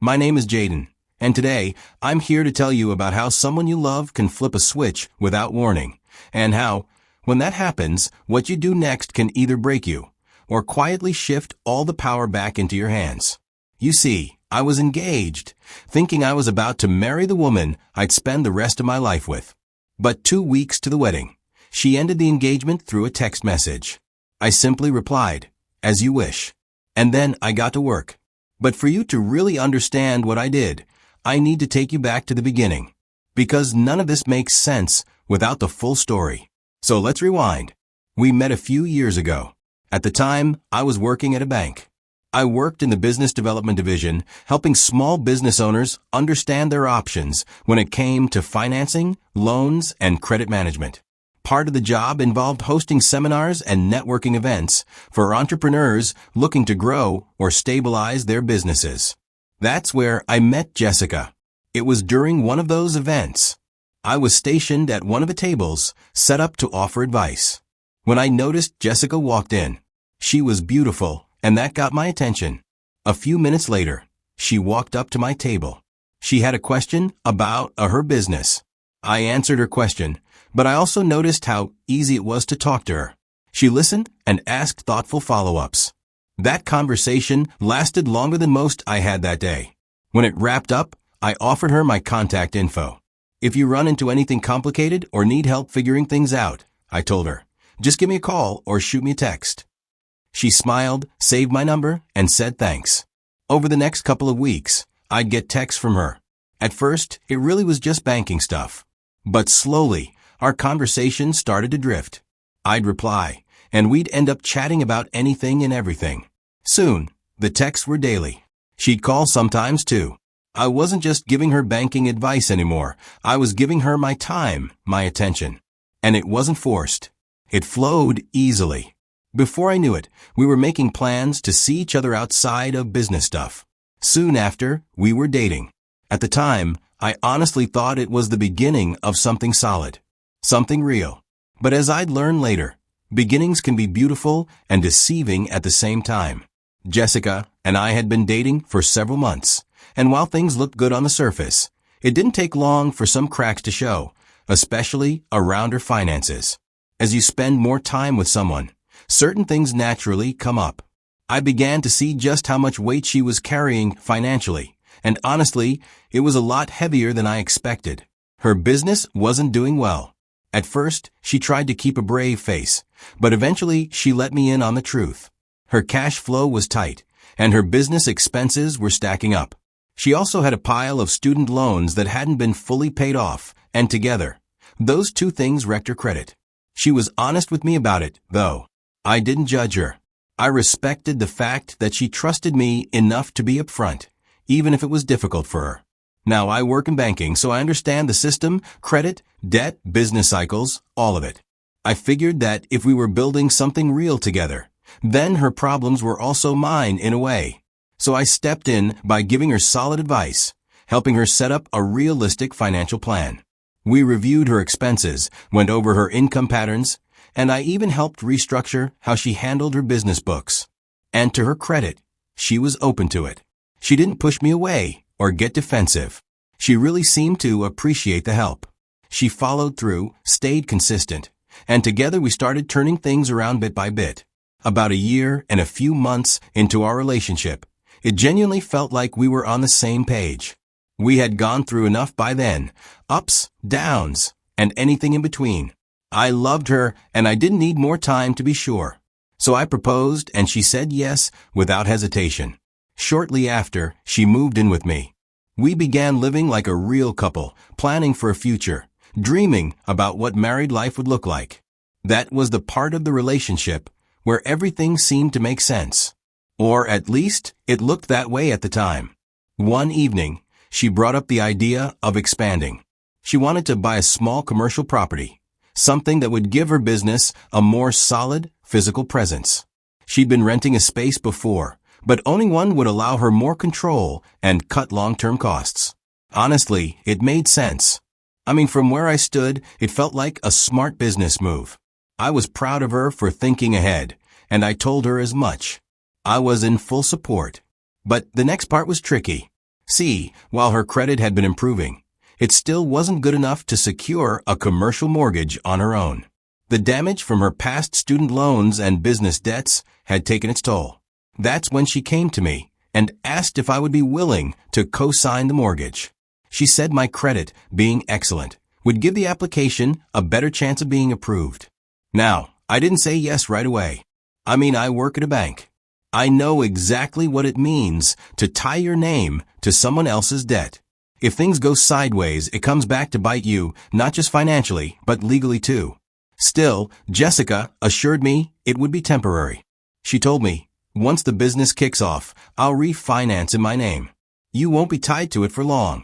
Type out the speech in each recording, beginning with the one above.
My name is Jaden, and today I'm here to tell you about how someone you love can flip a switch without warning, and how, when that happens, what you do next can either break you or quietly shift all the power back into your hands. You see, I was engaged, thinking I was about to marry the woman I'd spend the rest of my life with. But 2 weeks to the wedding, she ended the engagement through a text message. I simply replied, "As you wish." And then I got to work. But for you to really understand what I did, I need to take you back to the beginning. Because none of this makes sense without the full story. So let's rewind. We met a few years ago. At the time, I was working at a bank. I worked in the business development division, helping small business owners understand their options when it came to financing, loans, and credit management. Part of the job involved hosting seminars and networking events for entrepreneurs looking to grow or stabilize their businesses. That's where I met Jessica. It was during one of those events. I was stationed at one of the tables, set up to offer advice. When I noticed Jessica walked in, she was beautiful, and that got my attention. A few minutes later, she walked up to my table. She had a question about her business. I answered her question, but I also noticed how easy it was to talk to her. She listened and asked thoughtful follow-ups. That conversation lasted longer than most I had that day. When it wrapped up, I offered her my contact info. "If you run into anything complicated or need help figuring things out," I told her, "just give me a call or shoot me a text." She smiled, saved my number, and said thanks. Over the next couple of weeks, I'd get texts from her. At first, it really was just banking stuff. But slowly, our conversation started to drift. I'd reply, and we'd end up chatting about anything and everything. Soon, the texts were daily. She'd call sometimes too. I wasn't just giving her banking advice anymore. I was giving her my time, my attention. And it wasn't forced. It flowed easily. Before I knew it, we were making plans to see each other outside of business stuff. Soon after, we were dating. At the time, I honestly thought it was the beginning of something solid, something real. But as I'd learn later, beginnings can be beautiful and deceiving at the same time. Jessica and I had been dating for several months, and while things looked good on the surface, it didn't take long for some cracks to show, especially around her finances. As you spend more time with someone, certain things naturally come up. I began to see just how much weight she was carrying financially, and honestly, it was a lot heavier than I expected. Her business wasn't doing well. At first, she tried to keep a brave face, but eventually she let me in on the truth. Her cash flow was tight, and her business expenses were stacking up. She also had a pile of student loans that hadn't been fully paid off, and together, those two things wrecked her credit. She was honest with me about it, though. I didn't judge her. I respected the fact that she trusted me enough to be upfront, even if it was difficult for her. Now, I work in banking, so I understand the system, credit, debt, business cycles, all of it. I figured that if we were building something real together, then her problems were also mine in a way. So I stepped in by giving her solid advice, helping her set up a realistic financial plan. We reviewed her expenses, went over her income patterns, and I even helped restructure how she handled her business books. And to her credit, she was open to it. She didn't push me away or get defensive. She really seemed to appreciate the help. She followed through, stayed consistent, and together we started turning things around bit by bit. About a year and a few months into our relationship, it genuinely felt like we were on the same page. We had gone through enough by then, ups, downs, and anything in between. I loved her, and I didn't need more time to be sure. So I proposed, and she said yes without hesitation. Shortly after, she moved in with me. We began living like a real couple, planning for a future, dreaming about what married life would look like. That was the part of the relationship where everything seemed to make sense. Or at least, it looked that way at the time. One evening, she brought up the idea of expanding. She wanted to buy a small commercial property, something that would give her business a more solid, physical presence. She'd been renting a space before, but owning one would allow her more control and cut long-term costs. Honestly, it made sense. I mean, from where I stood, it felt like a smart business move. I was proud of her for thinking ahead, and I told her as much. I was in full support. But the next part was tricky. See, while her credit had been improving, it still wasn't good enough to secure a commercial mortgage on her own. The damage from her past student loans and business debts had taken its toll. That's when she came to me and asked if I would be willing to co-sign the mortgage. She said my credit, being excellent, would give the application a better chance of being approved. Now, I didn't say yes right away. I work at a bank. I know exactly what it means to tie your name to someone else's debt. If things go sideways, it comes back to bite you, not just financially, but legally too. Still, Jessica assured me it would be temporary. She told me, once the business kicks off, I'll refinance in my name. You won't be tied to it for long.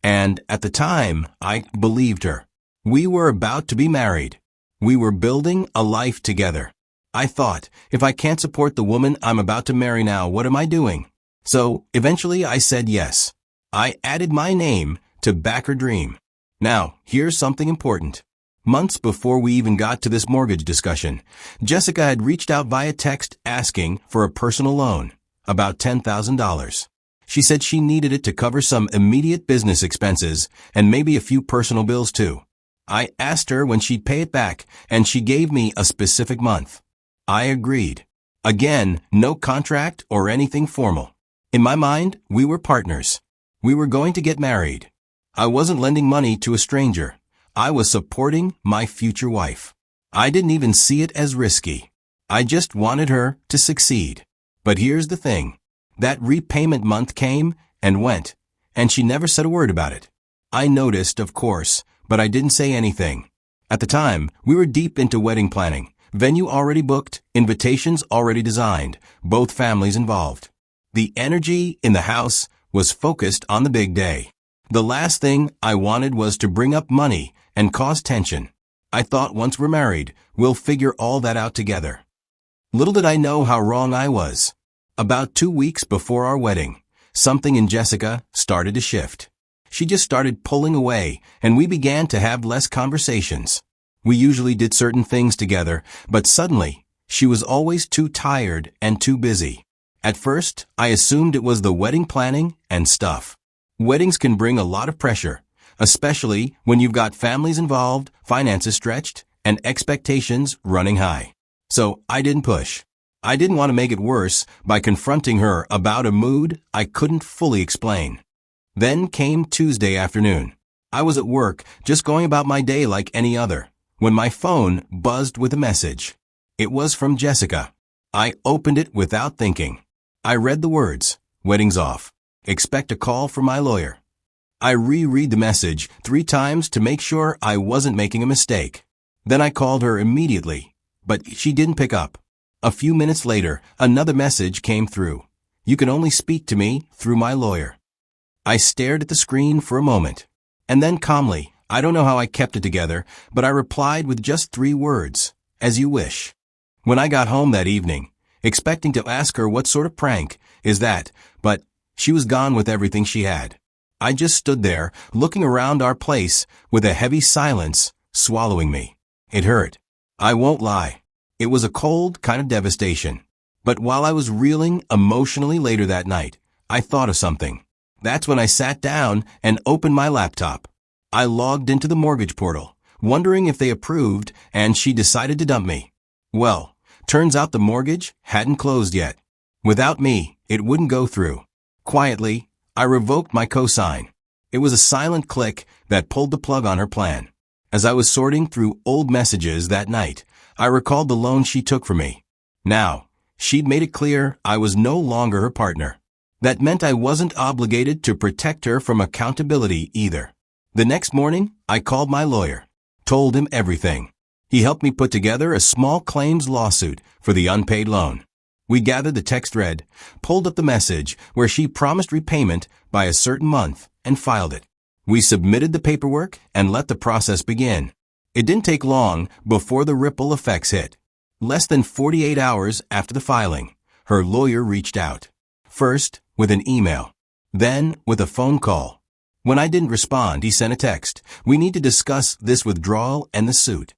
And at the time, I believed her. We were about to be married. We were building a life together. I thought, if I can't support the woman I'm about to marry now, what am I doing? So, eventually I said yes. I added my name to back her dream. Now, here's something important. Months before we even got to this mortgage discussion, Jessica had reached out via text asking for a personal loan, about $10,000. She said she needed it to cover some immediate business expenses and maybe a few personal bills too. I asked her when she'd pay it back, and she gave me a specific month. I agreed. Again, no contract or anything formal. In my mind, we were partners. We were going to get married. I wasn't lending money to a stranger. I was supporting my future wife. I didn't even see it as risky. I just wanted her to succeed. But here's the thing. That repayment month came and went, and she never said a word about it. I noticed, of course, but I didn't say anything. At the time, we were deep into wedding planning. Venue already booked, invitations already designed, both families involved. The energy in the house was focused on the big day. The last thing I wanted was to bring up money and cause tension. I thought once we're married, we'll figure all that out together. Little did I know how wrong I was. About 2 weeks before our wedding, something in Jessica started to shift. She just started pulling away, and we began to have less conversations. We usually did certain things together, but suddenly, she was always too tired and too busy. At first, I assumed it was the wedding planning and stuff. Weddings can bring a lot of pressure, especially when you've got families involved, finances stretched, and expectations running high. So I didn't push. I didn't want to make it worse by confronting her about a mood I couldn't fully explain. Then came Tuesday afternoon. I was at work, just going about my day like any other, when my phone buzzed with a message. It was from Jessica. I opened it without thinking. I read the words, "Wedding's off. Expect a call from my lawyer." I reread the message 3 times to make sure I wasn't making a mistake. Then I called her immediately, but she didn't pick up. A few minutes later, another message came through. "You can only speak to me through my lawyer." I stared at the screen for a moment, and then calmly, I don't know how I kept it together, but I replied with just 3 words, "As you wish." When I got home that evening, expecting to ask her what sort of prank is that, but she was gone with everything she had. I just stood there, looking around our place, with a heavy silence swallowing me. It hurt. I won't lie. It was a cold kind of devastation. But while I was reeling emotionally later that night, I thought of something. That's when I sat down and opened my laptop. I logged into the mortgage portal, wondering if they approved, and she decided to dump me. Well, turns out the mortgage hadn't closed yet. Without me, it wouldn't go through. Quietly, I revoked my cosign. It was a silent click that pulled the plug on her plan. As I was sorting through old messages that night, I recalled the loan she took from me. Now, she'd made it clear I was no longer her partner. That meant I wasn't obligated to protect her from accountability either. The next morning, I called my lawyer, told him everything. He helped me put together a small claims lawsuit for the unpaid loan. We gathered the text thread, pulled up the message where she promised repayment by a certain month, and filed it. We submitted the paperwork and let the process begin. It didn't take long before the ripple effects hit. Less than 48 hours after the filing, her lawyer reached out. First, with an email. Then, with a phone call. When I didn't respond, he sent a text. "We need to discuss this withdrawal and the suit."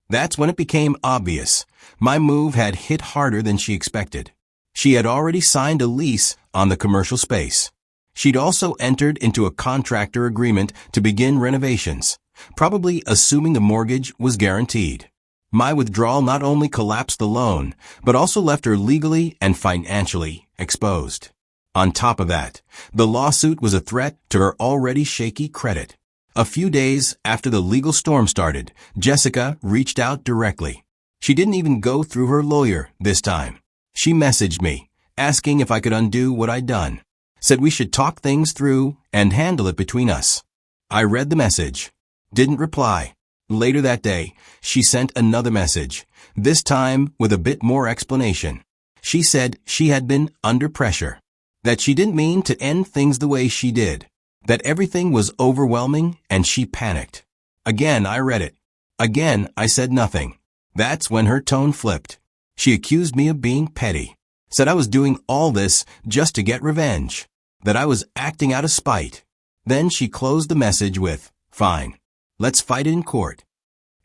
That's when it became obvious. My move had hit harder than she expected. She had already signed a lease on the commercial space. She'd also entered into a contractor agreement to begin renovations, probably assuming the mortgage was guaranteed. My withdrawal not only collapsed the loan, but also left her legally and financially exposed. On top of that, the lawsuit was a threat to her already shaky credit. A few days after the legal storm started, Jessica reached out directly. She didn't even go through her lawyer this time. She messaged me, asking if I could undo what I'd done. Said we should talk things through and handle it between us. I read the message. Didn't reply. Later that day, she sent another message, this time with a bit more explanation. She said she had been under pressure, that she didn't mean to end things the way she did, that everything was overwhelming and she panicked. Again, I read it. Again, I said nothing. That's when her tone flipped. She accused me of being petty, said I was doing all this just to get revenge, that I was acting out of spite. Then she closed the message with, "Fine. Let's fight it in court."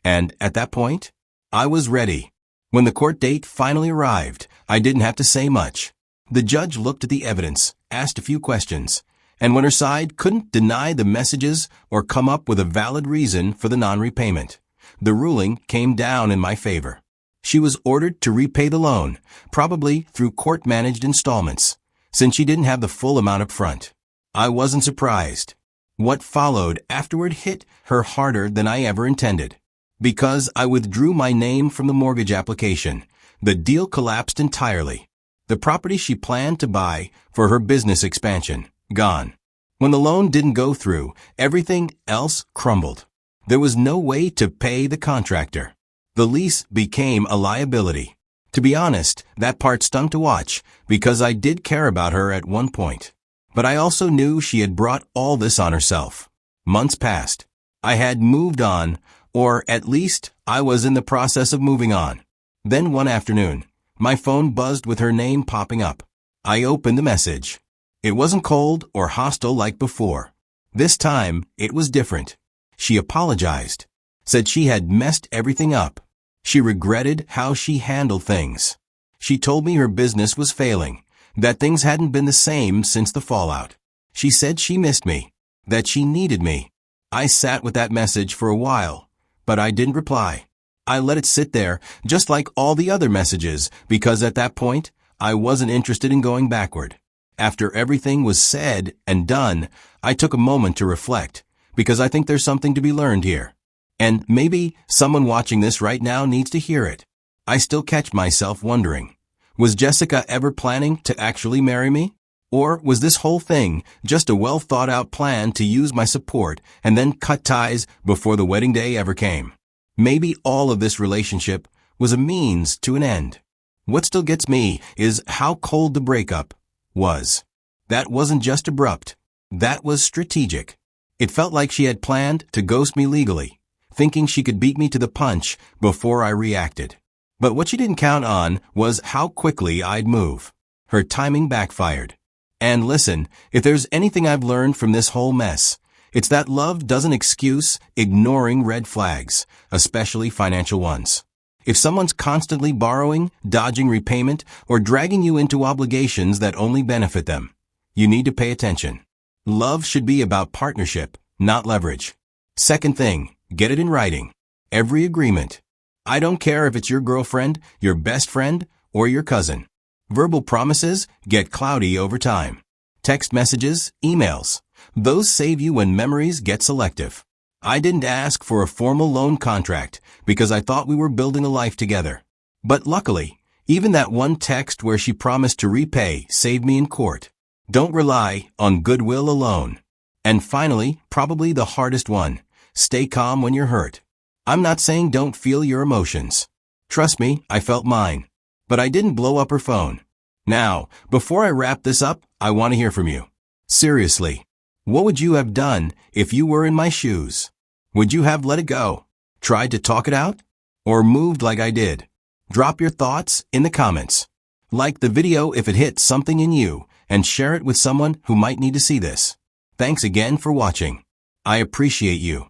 And at that point, I was ready. When the court date finally arrived, I didn't have to say much. The judge looked at the evidence, asked a few questions, and when her side couldn't deny the messages or come up with a valid reason for the non-repayment, the ruling came down in my favor. She was ordered to repay the loan, probably through court-managed installments, since she didn't have the full amount up front. I wasn't surprised. What followed afterward hit her harder than I ever intended. Because I withdrew my name from the mortgage application, the deal collapsed entirely. The property she planned to buy for her business expansion, gone. When the loan didn't go through, everything else crumbled. There was no way to pay the contractor. The lease became a liability. To be honest, that part stung to watch, because I did care about her at one point. But I also knew she had brought all this on herself. Months passed. I had moved on, or at least I was in the process of moving on. Then one afternoon, my phone buzzed with her name popping up. I opened the message. It wasn't cold or hostile like before. This time, it was different. She apologized, said she had messed everything up. She regretted how she handled things. She told me her business was failing, that things hadn't been the same since the fallout. She said she missed me, that she needed me. I sat with that message for a while, but I didn't reply. I let it sit there, just like all the other messages, because at that point, I wasn't interested in going backward. After everything was said and done, I took a moment to reflect, because I think there's something to be learned here. And maybe someone watching this right now needs to hear it. I still catch myself wondering, was Jessica ever planning to actually marry me? Or was this whole thing just a well-thought-out plan to use my support and then cut ties before the wedding day ever came? Maybe all of this relationship was a means to an end. What still gets me is how cold the breakup was. That wasn't just abrupt. That was strategic. It felt like she had planned to ghost me legally, thinking she could beat me to the punch before I reacted. But what she didn't count on was how quickly I'd move. Her timing backfired. And listen, if there's anything I've learned from this whole mess, it's that love doesn't excuse ignoring red flags, especially financial ones. If someone's constantly borrowing, dodging repayment, or dragging you into obligations that only benefit them, you need to pay attention. Love should be about partnership, not leverage. Second thing, get it in writing. Every agreement. I don't care if it's your girlfriend, your best friend, or your cousin. Verbal promises get cloudy over time. Text messages, emails. Those save you when memories get selective. I didn't ask for a formal loan contract because I thought we were building a life together. But luckily, even that one text where she promised to repay saved me in court. Don't rely on goodwill alone. And finally, probably the hardest one, stay calm when you're hurt. I'm not saying don't feel your emotions. Trust me, I felt mine. But I didn't blow up her phone. Now, before I wrap this up, I want to hear from you. Seriously, what would you have done if you were in my shoes? Would you have let it go, tried to talk it out, or moved like I did? Drop your thoughts in the comments. Like the video if it hit something in you, and share it with someone who might need to see this. Thanks again for watching. I appreciate you.